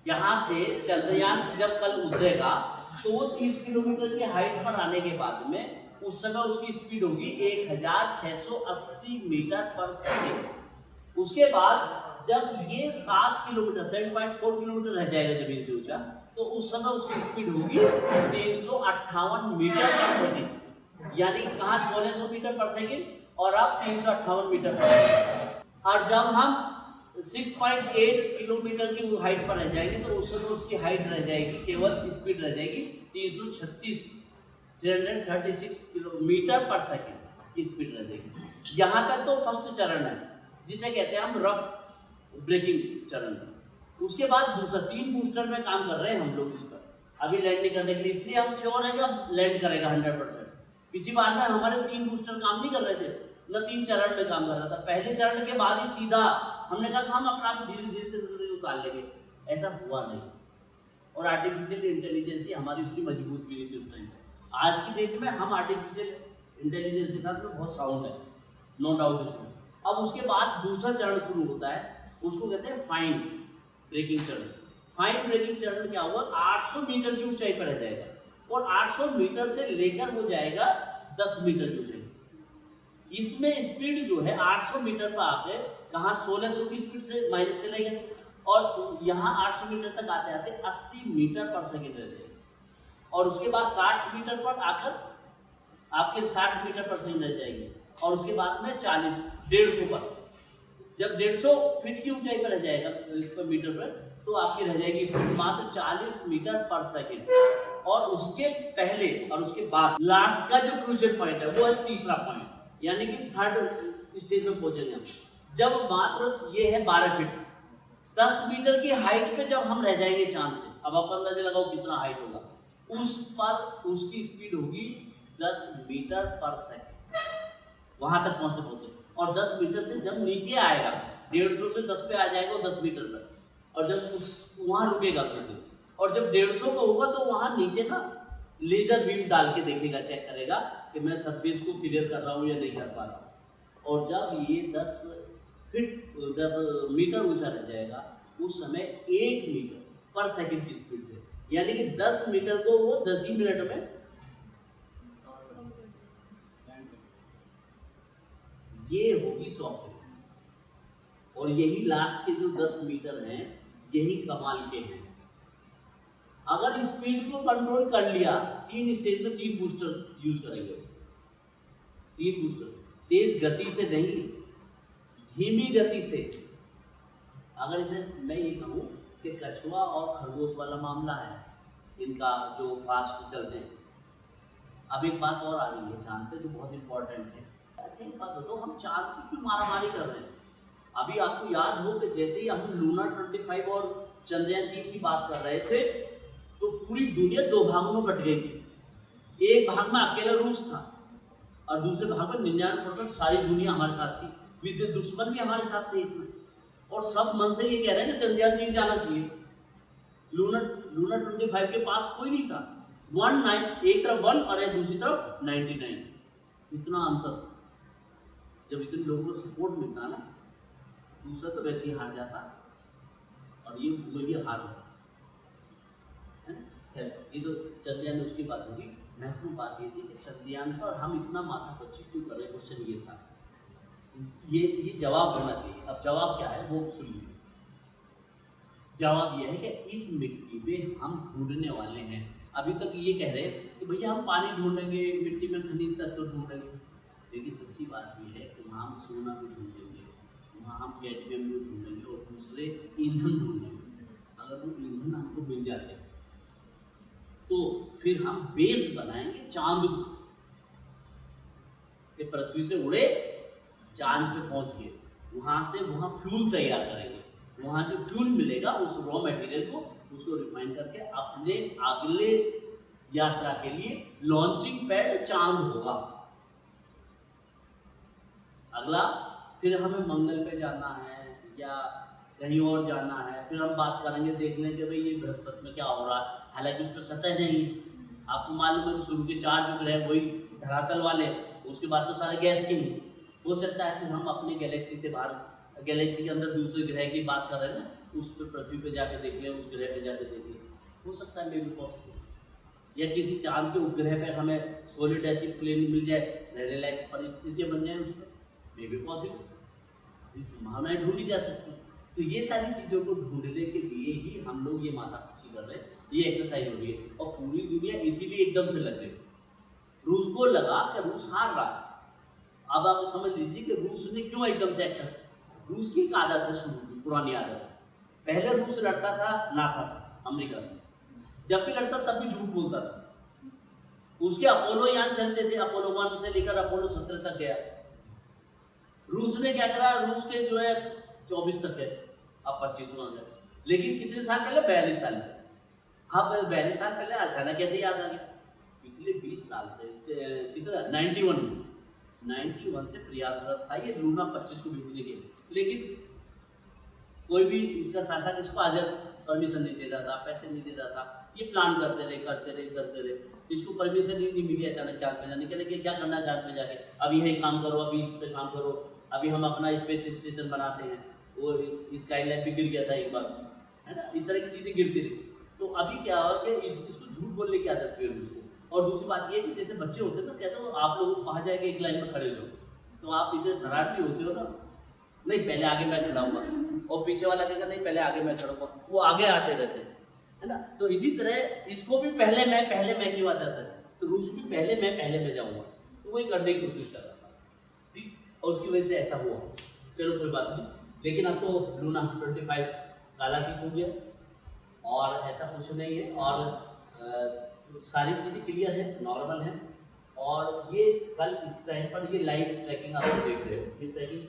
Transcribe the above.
यहाँ से चंद्रयान जब कल उतरेगा तो वो 30 किलोमीटर की हाइट पर आने के बाद में उस समय उसकी स्पीड होगी 1680 मीटर पर सेकेंड। उसके बाद जब ये 7 किलोमीटर 7.4 किलोमीटर रह जाएगा जमीन से ऊंचा, तो उस समय उसकी स्पीड होगी 358 मीटर पर सेकेंड। यानी कहाँ 1600 मीटर पर सेकेंड और अब 358 मीटर पर सेकेंड। और जब हम 6.8 किलोमीटर की हाइट पर रह जाएंगे तो उस समय उसकी हाइट रह जाएगी, केवल स्पीड रह जाएगी 336 किलोमीटर पर सेकेंड की स्पीड रह जाएगी। यहाँ तक तो फर्स्ट चरण है जिसे कहते हैं हम रफ ब्रेकिंग चरण। उसके बाद दूसरा 3 बूस्टर में काम कर रहे हैं हम लोग इस पर अभी लैंडिंग करने के लिए, इसलिए हम श्योर है कि अब लैंड करेगा 100%। पिछली बार में हमारे 3 बूस्टर काम नहीं कर रहे थे, न 3 चरण में काम कर रहा था। पहले चरण के बाद ही सीधा हमने कहा हम अपना आप धीरे धीरे उतार लेंगे, ऐसा हुआ नहीं। और आर्टिफिशियल इंटेलिजेंस हमारी उतनी मजबूत भी नहीं थी उस टाइम। आज की डेट में हम आर्टिफिशियल इंटेलिजेंस के साथ में बहुत साउंड है, नो डाउट इसमें। अब उसके बाद दूसरा चरण शुरू होता है, उसको कहते हैं फाइन ब्रेकिंग चरण। फाइन ब्रेकिंग चरण क्या हुआ, 800 मीटर की ऊंचाई पर रह जाएगा और 800 मीटर से लेकर हो जाएगा 10 मीटर की ऊंचाई। इसमें स्पीड जो है 800 मीटर पर आके कहाँ 1600 की स्पीड से माइनस से लेंगे और यहाँ 800 मीटर तक आते आते 80 मीटर पर सेकेंड रह जाएगी। और उसके बाद 60 मीटर पर आकर आपके 60 मीटर पर सेकेंड रह जाएगी। और उसके बाद में 40 150 पर, जब 150 फीट की ऊंचाई पर रह जाएगा इस पर मीटर पर, तो आपकी रह जाएगी स्पीड मात्र 40 मीटर पर सेकेंड। और उसके पहले और उसके बाद लास्ट का जो क्रूशियल पॉइंट है वो है तीसरा पॉइंट, यानी कि थर्ड स्टेज में पहुंचेंगे हम, जब मात्र ये है 12 फीट 10 मीटर की हाइट पे जब हम रह जाएंगे चांद से। अब आप अंदाजा लगाओ कितना हाइट होगा, उस पर उसकी स्पीड होगी 10 मीटर पर सेकेंड वहां तक पहुंचते पहुंचते। और 10 मीटर से जब नीचे आएगा 150 से 10 पे आ जाएगा 10 मीटर पर, और जब उस वहां रुकेगा फिर, और जब 150 पे होगा तो वहां नीचे ना लेजर बीम डाल के देखेगा, चेक करेगा कि मैं सरफेस को क्लियर कर रहा हूँ या नहीं कर पा रहा हूँ। और जब ये 10 मीटर ऊंचा रह जाएगा उस समय 1 मीटर पर सेकंड की स्पीड से, यानी कि 10 मीटर को वो 10 ही मिनट में ये होगी 100 फीट। और यही लास्ट के जो 10 मीटर हैं यही कमाल के हैं। अगर स्पीड को कंट्रोल कर लिया, 3 स्टेज में 3 बूस्टर यूज करेंगे, 3 बूस्टर तेज गति से नहीं, धीमी गति से। अगर इसे मैं ये कहूँ कि कछुआ और खरगोश वाला मामला है इनका जो फास्ट चलते हैं। अब एक बात और आ रही है चांद पे जो बहुत इंपॉर्टेंट है। अच्छा एक बात बताओ, हम चांद की क्यों मारामारी कर रहे हैं? अभी आपको याद हो कि जैसे ही हम लूना 25 और चंद्रयान 3 की बात कर रहे थे तो पूरी दुनिया 2 भागों में बट गई थी। एक भाग में अकेला रूस था और दूसरे भाग में 99% सारी दुनिया हमारे साथ थी, विदेशी दुश्मन भी हमारे साथ थे इसमें। और सब मन से ये कह रहे हैं कि चंद्रयान 3 जाना चाहिए। लूना 25 के पास कोई नहीं था, 19 एक तरफ 1 और दूसरी तरफ 99। इतना अंतर, जब इतने लोगों को सपोर्ट मिलता ना, दूसरा तो वैसे ही हार जाता और ये वही हार होता है। ये तो चंद्रयान उसकी बात होगी। महत्वपूर्ण बात ये थी कि चंद्रयान पर हम इतना माथापच्ची क्यों कर रहे, क्वेश्चन ये था। ये जवाब होना चाहिए। अब जवाब क्या है वो सुनिए। जवाब यह है कि इस मिट्टी में हम ढूंढने वाले हैं। अभी तक ये कह रहे हैं कि भैया हम पानी ढूंढेंगे, मिट्टी में खनिज तत्व ढूंढेंगे, लेकिन सच्ची बात ये है कि वहाँ हम सोना भी ढूंढेंगे, वहाँ हम कैडमियम भी ढूंढेंगे और दूसरे ईंधन ढूंढेंगे। अगर वो ईंधन हमको मिल जाते हैं तो फिर हम बेस बनाएंगे चांद को, कि पृथ्वी से उड़े चांद पे पहुंच गए, वहाँ से वहाँ फ्यूल तैयार करेंगे, वहाँ जो फ्यूल मिलेगा उस रॉ मटेरियल को उसको रिफाइन करके अपने अगले यात्रा के लिए लॉन्चिंग पैड चांद होगा अगला। फिर हमें मंगल पे जाना है या कहीं और जाना है, फिर हम बात करेंगे, देख लें कि भाई ये बृहस्पति में क्या हो रहा है। हालांकि उस पर सतह नहीं है, आपको मालूम है शुरू के 4 जो ग्रह वही धरातल वाले, उसके बाद तो सारे गैस के ही। हो सकता है कि हम अपने गैलेक्सी से बाहर, गैलेक्सी के अंदर दूसरे ग्रह की बात कर रहे हैं ना, उस पे पृथ्वी पे जाके देख लें, उस ग्रह पे जाके देख लें, हो सकता है मे बी पॉसिबल। या किसी चांद के उपग्रह पे हमें सॉलिड ऐसी प्लेन मिल जाए, रहने लायक परिस्थितियाँ बन जाए उस पर, मे बी पॉसिबल। ये संभावनाएं ढूंढी जा सकती हैं। तो ये सारी चीज़ों को ढूंढने के लिए ही हम लोग ये माथापच्ची कर रहे हैं, ये एक्सरसाइज हो रही है, और पूरी दुनिया इसीलिए एकदम से लग गई। रूस को लगा कि रूस हार रहा है। अब आप समझ लीजिए कि रूस ने क्यों एकदम से एक्शन, रूस की एक आदत है शुरू की, पुरानी आदत है। पहले रूस लड़ता था नासा से, अमेरिका से, जब भी लड़ता तब भी झूठ बोलता था। उसके अपोलो यान चलते थे, अपोलो 1 से लेकर अपोलो 17 तक गया। रूस ने क्या करा, रूस के जो है 24 तक है, अब 25 हो गए। लेकिन कितने साल पहले, 42 साल पहले। हाँ, 42 साल पहले अचानक कैसे याद आ गया? पिछले 20 साल से, कितना 91 से प्रयासरत था ये लूना 25 को भेजने के लिए, लेकिन कोई भी इसका शासक इसको आजाद परमिशन नहीं दे रहा था, पैसे नहीं दे रहा था। ये प्लान करते रहे, इसको परमिशन ही नहीं मिली। अचानक चांद पे जाने के लिए, क्या करना है चांद पे जाके, अभी यही काम करो, अभी इस पे काम करो, अभी हम अपना स्पेस स्टेशन बनाते हैं। वो स्काईलैब भी गिर गया था एक बार, है ना, इस तरह की चीज़ें गिरती रही। तो अभी क्या हुआ कि इसको झूठ बोलने की आदत हुई उसको। और दूसरी बात ये है कि जैसे बच्चे होते हैं ना, कहते हो आप लोगों को कहा जाएगा एक लाइन में खड़े रहो, तो आप इतने शरारती होते हो ना, नहीं पहले आगे मैं खड़ा हुआ, और पीछे वाला कहेगा नहीं पहले आगे मैं खड़ा हुआ, वो आगे आते रहते हैं, है ना। तो इसी तरह इसको भी पहले मैं क्यों आता है, तो रूस भी पहले मैं जाऊँगा, तो वही करने की कोशिश कर रहा था, ठीक, और उसकी वजह से ऐसा हुआ। चलो कोई बात नहीं, लेकिन अब तो लूना 25 कालातीत हो गया, और ऐसा कुछ नहीं है, और सारी चीज़ें क्लियर है, नॉर्मल है। और ये कल इस टाइम पर ये लाइव ट्रैकिंग आप देख रहे हो, ये ट्रैकिंग